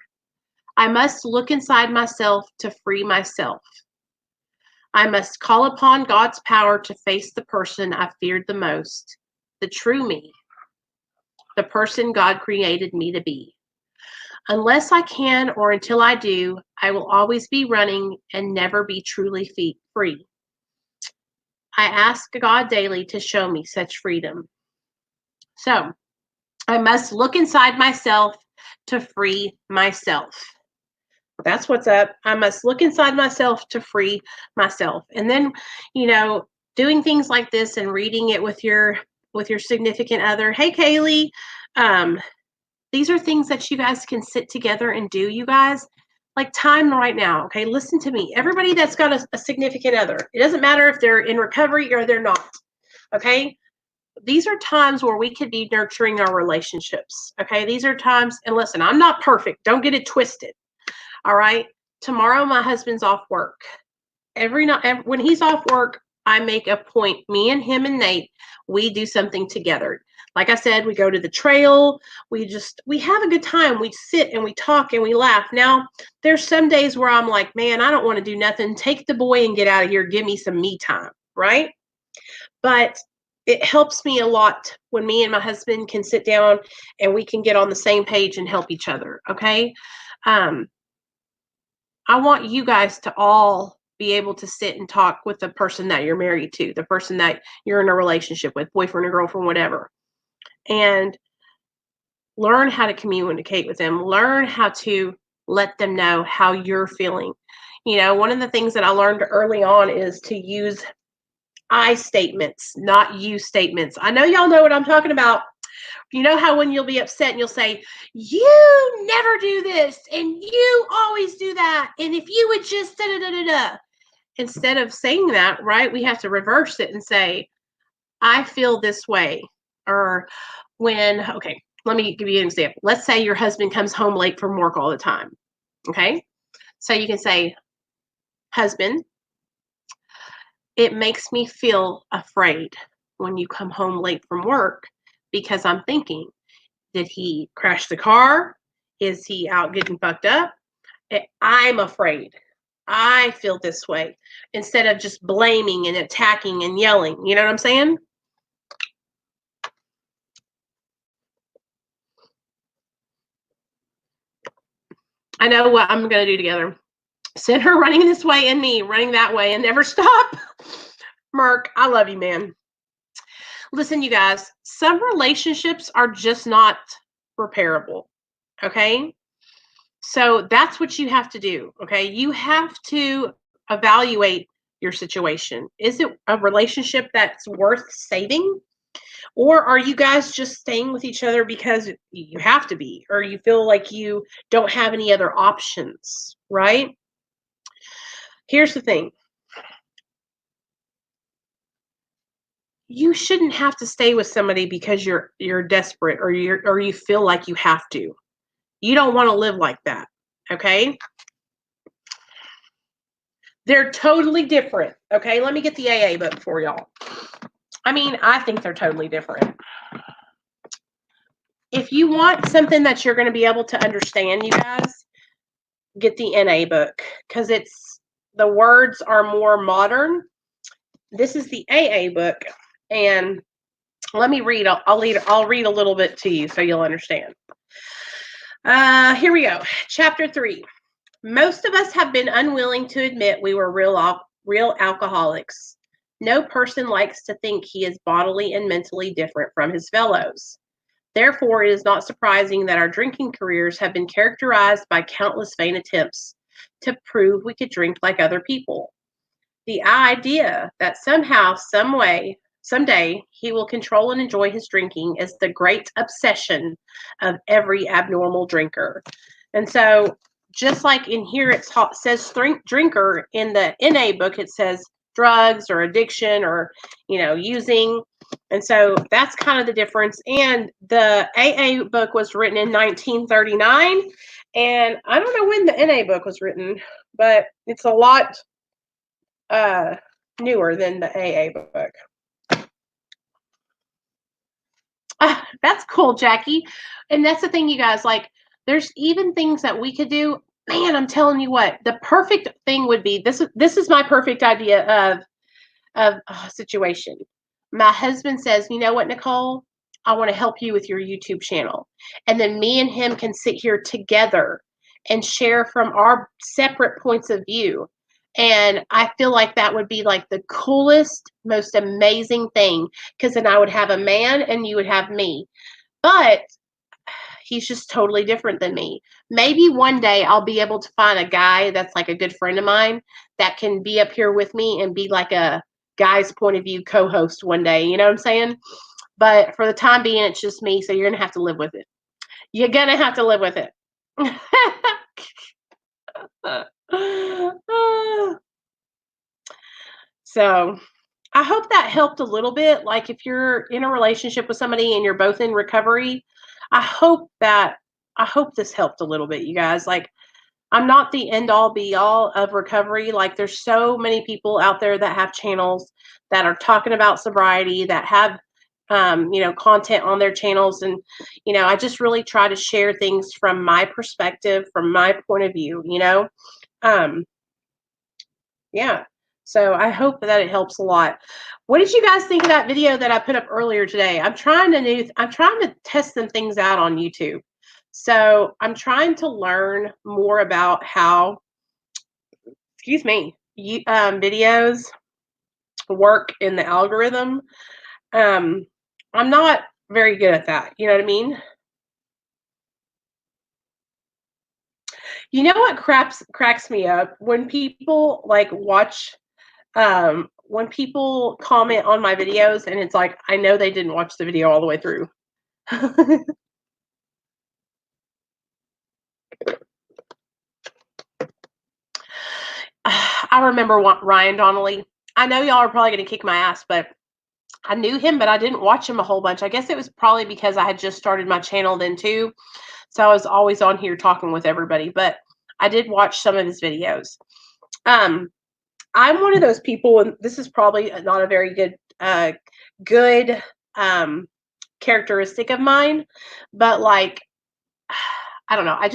I must look inside myself to free myself. I must call upon God's power to face the person I feared the most, the true me, the person God created me to be. Unless I can or until I do, I will always be running and never be truly free. I ask God daily to show me such freedom. So, I must look inside myself to free myself. That's what's up. I must look inside myself to free myself. And then, doing things like this and reading it with your significant other. Hey, Kaylee. These are things that you guys can sit together and do, you guys. Like time right now, okay? Listen to me. Everybody that's got a significant other, it doesn't matter if they're in recovery or they're not, okay? These are times where we could be nurturing our relationships, okay? These are times, and listen, I'm not perfect. Don't get it twisted, all right? Tomorrow, my husband's off work. Every night, when he's off work, I make a point, me and him and Nate, we do something together. Like I said, we go to the trail. We have a good time. We sit and we talk and we laugh. Now, there's some days where I'm like, man, I don't want to do nothing. Take the boy and get out of here. Give me some me time, right? But it helps me a lot when me and my husband can sit down and we can get on the same page and help each other, okay? I want you guys to all be able to sit and talk with the person that you're married to, the person that you're in a relationship with, boyfriend or girlfriend, whatever, and learn how to communicate with them. Learn how to let them know how you're feeling. One of the things that I learned early on is to use I statements, not you statements. I know y'all know what I'm talking about. You know how when you'll be upset and you'll say, you never do this and you always do that. And if you would just da-da-da-da-da. Instead of saying that, right, we have to reverse it and say, I feel this way. Or okay, let me give you an example. Let's say your husband comes home late from work all the time. Okay. So you can say, husband, it makes me feel afraid when you come home late from work because I'm thinking, did he crash the car? Is he out getting fucked up? I'm afraid. I feel this way, instead of just blaming and attacking and yelling. You know what I'm saying? I know what I'm going to do together. Send her running this way and me running that way and never stop. Merk, I love you, man. Listen, you guys, some relationships are just not repairable, okay? So that's what you have to do, okay? You have to evaluate your situation. Is it a relationship that's worth saving? Or are you guys just staying with each other because you have to be, or you feel like you don't have any other options, right? Here's the thing. You shouldn't have to stay with somebody because you're desperate or you feel like you have to. You don't want to live like that, okay? They're totally different, okay? Let me get the AA book for y'all. I think they're totally different. If you want something that you're going to be able to understand, you guys, get the NA book because it's the words are more modern. This is the AA book, and let me read. I'll read a little bit to you so you'll understand. Here we go. Chapter 3. Most of us have been unwilling to admit we were real alcoholics. No person likes to think he is bodily and mentally different from his fellows. Therefore, it is not surprising that our drinking careers have been characterized by countless vain attempts to prove we could drink like other people. The idea that somehow, someday, he will control and enjoy his drinking is the great obsession of every abnormal drinker. And so, just like in here, it says drinker, in the NA book, it says drugs or addiction or, using. And so that's kind of the difference. And the AA book was written in 1939. And I don't know when the NA book was written, but it's a lot newer than the AA book. That's cool, Jackie. And that's the thing, you guys, like, there's even things that we could do. Man, I'm telling you what, the perfect thing would be, this is my perfect idea of a situation. My husband says, you know what, Nicole, I want to help you with your YouTube channel. And then me and him can sit here together and share from our separate points of view. And I feel like that would be like the coolest, most amazing thing, because then I would have a man and you would have me. But he's just totally different than me. Maybe one day I'll be able to find a guy that's like a good friend of mine that can be up here with me and be like a guy's point of view co-host one day. You know what I'm saying? But for the time being, it's just me. So you're going to have to live with it. You're going to have to live with it. So I hope that helped a little bit. Like, if you're in a relationship with somebody and you're both in recovery, I hope this helped a little bit, you guys. Like, I'm not the end all be all of recovery. Like, there's so many people out there that have channels that are talking about sobriety, that have content on their channels. And, I just really try to share things from my perspective, from my point of view, yeah. So I hope that it helps a lot. What did you guys think of that video that I put up earlier today? I'm trying to test some things out on YouTube. So I'm trying to learn more about how, videos work in the algorithm. I'm not very good at that. You know what I mean? You know what cracks me up? When people like watch, when people comment on my videos and it's like, I know they didn't watch the video all the way through. I remember Ryan Donnelly. I know y'all are probably going to kick my ass, but I knew him, but I didn't watch him a whole bunch. I guess it was probably because I had just started my channel then too. So I was always on here talking with everybody, but I did watch some of his videos. I'm one of those people, and this is probably not a very good characteristic of mine, but like, I don't know. I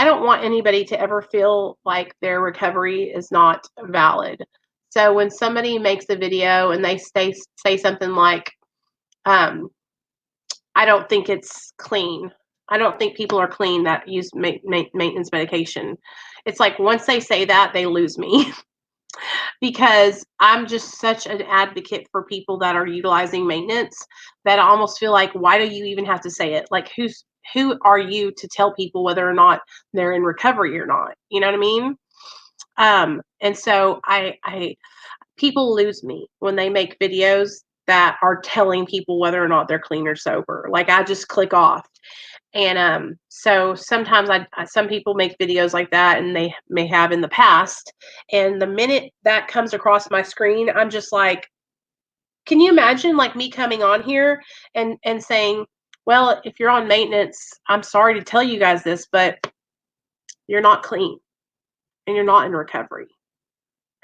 don't want anybody to ever feel like their recovery is not valid. So when somebody makes a video and they say something like, I don't think it's clean. I don't think people are clean that use maintenance medication. It's like, once they say that, they lose me. Because I'm just such an advocate for people that are utilizing maintenance that I almost feel like, why do you even have to say it? Like, who are you to tell people whether or not they're in recovery or not? You know what I mean? And so people lose me when they make videos that are telling people whether or not they're clean or sober. Like, I just click off. And so sometimes some people make videos like that, and they may have in the past. And the minute that comes across my screen, I'm just like, can you imagine like me coming on here and saying, well, if you're on maintenance, I'm sorry to tell you guys this, but you're not clean and you're not in recovery.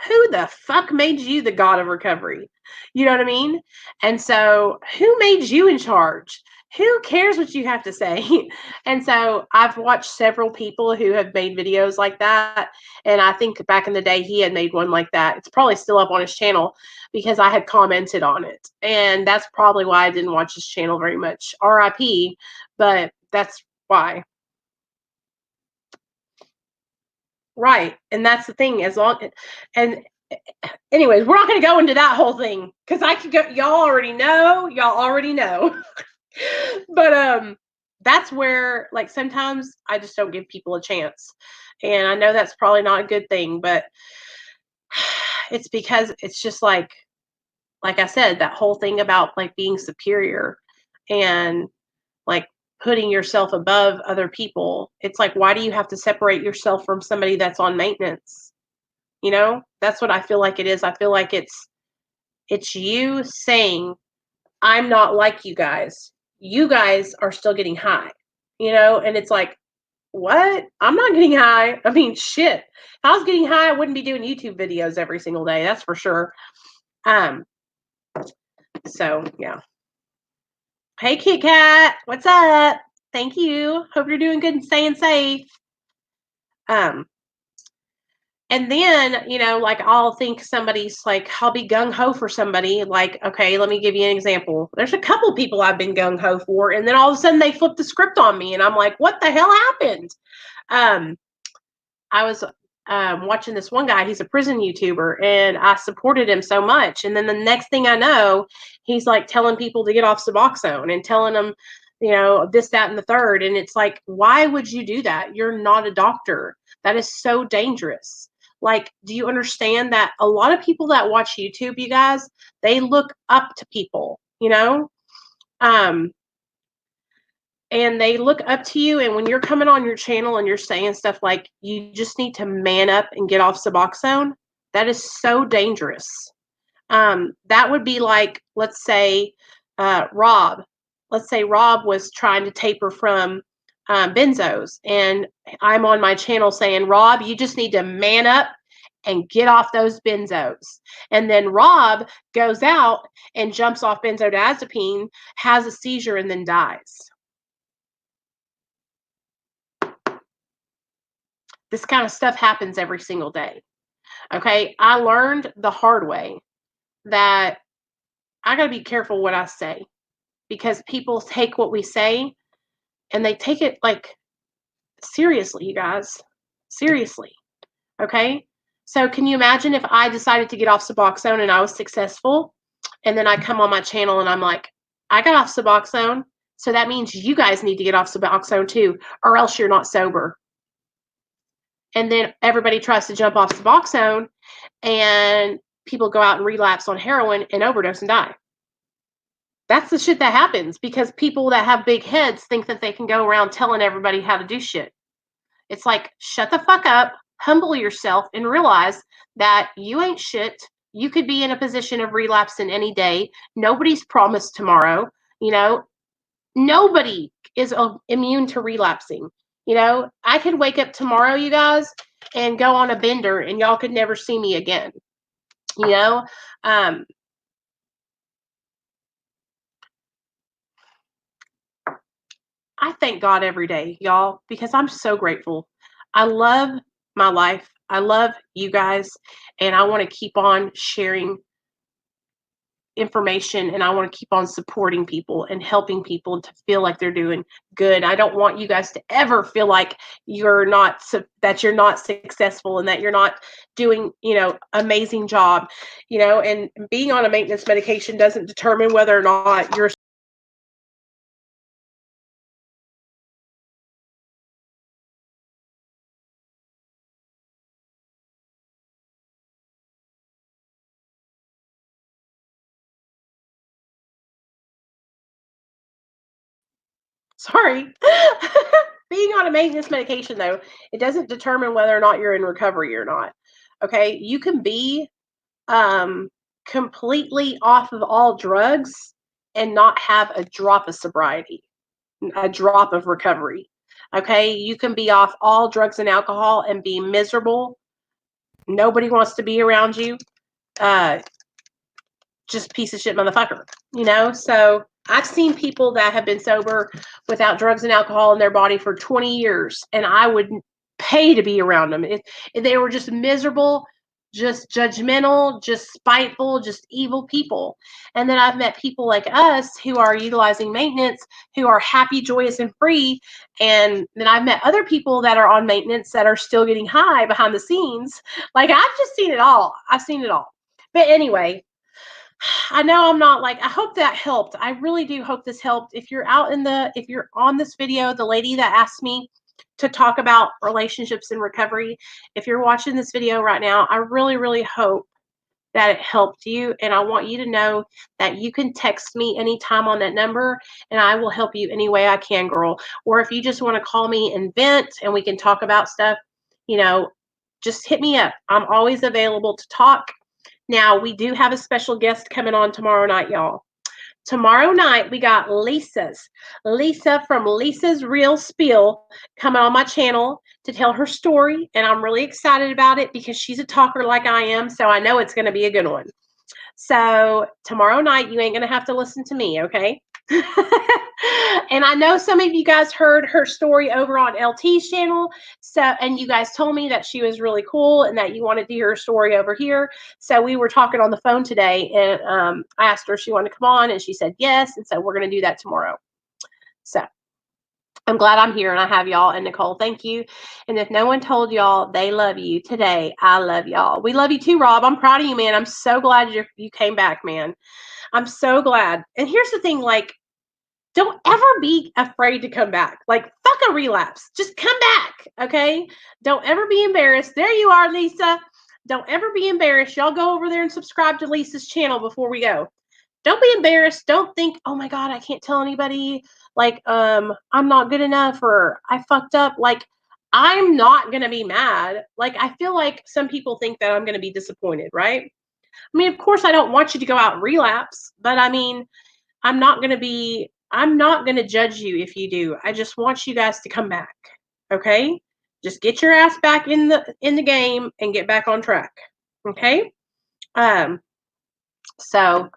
Who the fuck made you the god of recovery? You know what I mean? And so who made you in charge? who cares what you have to say? And so I've watched several people who have made videos like that. And I think back in the day, he had made one like that. It's probably still up on his channel because I had commented on it. And that's probably why I didn't watch his channel very much. RIP, but that's why. Right. And that's the thing. And anyways, we're not going to go into that whole thing because I could go, y'all already know. But that's where, like, sometimes I just don't give people a chance. And I know that's probably not a good thing, but it's because it's just like I said, that whole thing about like being superior and like putting yourself above other people. It's like, why do you have to separate yourself from somebody that's on maintenance? You know, that's what I feel like it is. I feel like it's you saying, I'm not like you guys. You guys are still getting high, you know? And it's like, what? I'm not getting high. I mean, shit. If I was getting high, I wouldn't be doing YouTube videos every single day. That's for sure. So yeah. Hey, Kit Kat. What's up? Thank you. Hope you're doing good and staying safe. And then, you know, like I'll think somebody's like, I'll be gung ho for somebody. Like, okay, let me give you an example. There's a couple people I've been gung ho for, and then all of a sudden they flip the script on me, and I'm like, what the hell happened? I was watching this one guy. He's a prison YouTuber, and I supported him so much. And then the next thing I know, he's like telling people to get off Suboxone and telling them, you know, this, that, and the third. And it's like, why would you do that? You're not a doctor. That is so dangerous. Like, do you understand that a lot of people that watch YouTube, you guys, they look up to people, you know? And they look up to you, and when you're coming on your channel and you're saying stuff like, you just need to man up and get off Suboxone, that is so dangerous. That would be like, let's say Rob was trying to taper from benzos, and I'm on my channel saying, Rob, you just need to man up and get off those benzos. And then Rob goes out and jumps off benzodiazepine, has a seizure, and then dies. This kind of stuff happens every single day. Okay. I learned the hard way that I got to be careful what I say, because people take what we say and they take it like seriously, you guys. Seriously. Okay. So can you imagine if I decided to get off Suboxone and I was successful, and then I come on my channel and I'm like, I got off Suboxone, so that means you guys need to get off Suboxone too, or else you're not sober. And then everybody tries to jump off Suboxone, and people go out and relapse on heroin and overdose and die. That's the shit that happens because people that have big heads think that they can go around telling everybody how to do shit. It's like, shut the fuck up, humble yourself, and realize that you ain't shit. You could be in a position of relapse in any day. Nobody's promised tomorrow. You know, nobody is immune to relapsing. You know, I could wake up tomorrow, you guys, and go on a bender, and y'all could never see me again. You know, I thank God every day, y'all, because I'm so grateful. I love my life. I love you guys, and I want to keep on sharing information, and I want to keep on supporting people and helping people to feel like they're doing good. I don't want you guys to ever feel like that you're not successful and that you're not doing, you know, amazing job, you know, and being on a maintenance medication doesn't determine whether or not you're sorry. Being on a maintenance medication, though, it doesn't determine whether or not you're in recovery or not. Okay, you can be completely off of all drugs and not have a drop of sobriety, a drop of recovery. Okay, you can be off all drugs and alcohol and be miserable. Nobody wants to be around you. Just piece of shit motherfucker, you know? So I've seen people that have been sober without drugs and alcohol in their body for 20 years, and I would pay to be around them. They were just miserable, just judgmental, just spiteful, just evil people. And then I've met people like us who are utilizing maintenance, who are happy, joyous, and free. And then I've met other people that are on maintenance that are still getting high behind the scenes. Like, I've just seen it all. I've seen it all. But anyway, I know I'm not like, I hope that helped. I really do hope this helped. If you're if you're on this video, the lady that asked me to talk about relationships and recovery, if you're watching this video right now, I really, really hope that it helped you. And I want you to know that you can text me anytime on that number and I will help you any way I can, girl. Or if you just want to call me and vent and we can talk about stuff, just hit me up. I'm always available to talk. Now, we do have a special guest coming on tomorrow night, y'all. Tomorrow night, we got Lisa from Lisa's Real Spiel coming on my channel to tell her story. And I'm really excited about it because she's a talker like I am. So I know it's going to be a good one. So tomorrow night, you ain't going to have to listen to me, okay? And I know some of you guys heard her story over on LT's channel. And you guys told me that she was really cool and that you wanted to hear her story over here. So we were talking on the phone today, and I asked her if she wanted to come on, and she said yes. And so we're going to do that tomorrow. So I'm glad I'm here and I have y'all. And Nicole, thank you. And if no one told y'all they love you today, I love y'all. We love you too, Rob. I'm proud of you, man. I'm so glad you came back, man. I'm so glad. And here's the thing, like, don't ever be afraid to come back. Like, fuck a relapse. Just come back, okay? Don't ever be embarrassed. There you are, Lisa. Don't ever be embarrassed. Y'all go over there and subscribe to Lisa's channel before we go. Don't be embarrassed. Don't think, oh my God, I can't tell anybody. Like, I'm not good enough or I fucked up. Like, I'm not going to be mad. Like, I feel like some people think that I'm going to be disappointed, right? I mean, of course, I don't want you to go out and relapse, but I mean, I'm not going to judge you if you do. I just want you guys to come back. Okay? Just get your ass back in the game and get back on track. Okay? So,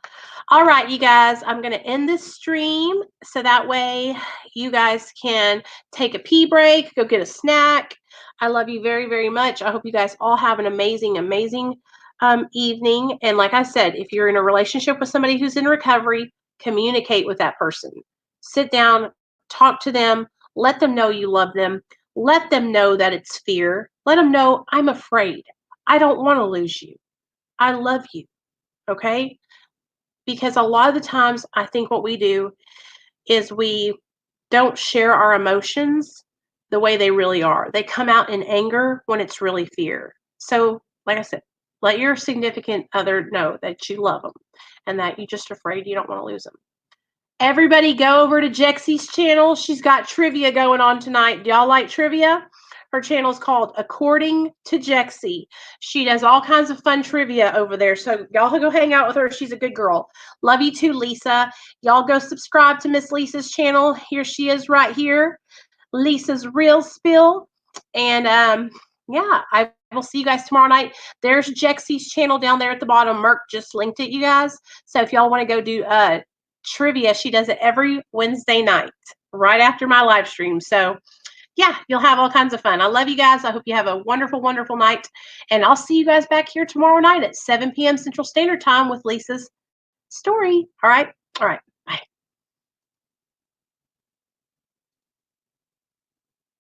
all right, you guys, I'm going to end this stream so that way you guys can take a pee break, go get a snack. I love you very, very much. I hope you guys all have an amazing, amazing evening. And like I said, if you're in a relationship with somebody who's in recovery, communicate with that person. Sit down, talk to them, let them know you love them. Let them know that it's fear. Let them know, I'm afraid. I don't want to lose you. I love you. Okay? Because a lot of the times I think what we do is we don't share our emotions the way they really are. They come out in anger when it's really fear. So, like I said, let your significant other know that you love them and that you're just afraid you don't want to lose them. Everybody go over to Jexie's channel. She's got trivia going on tonight. Do y'all like trivia? Her channel is called According to Jexie. She does all kinds of fun trivia over there. So y'all go hang out with her. She's a good girl. Love you too, Lisa. Y'all go subscribe to Miss Lisa's channel. Here she is right here. Lisa's Real Spill. And yeah, I will see you guys tomorrow night. There's Jexie's channel down there at the bottom. Merk just linked it, you guys. So if y'all want to go do trivia, she does it every Wednesday night right after my live stream. So yeah, you'll have all kinds of fun. I love you guys. I hope you have a wonderful, wonderful night. And I'll see you guys back here tomorrow night at 7 p.m. Central Standard Time with Lisa's story. All right.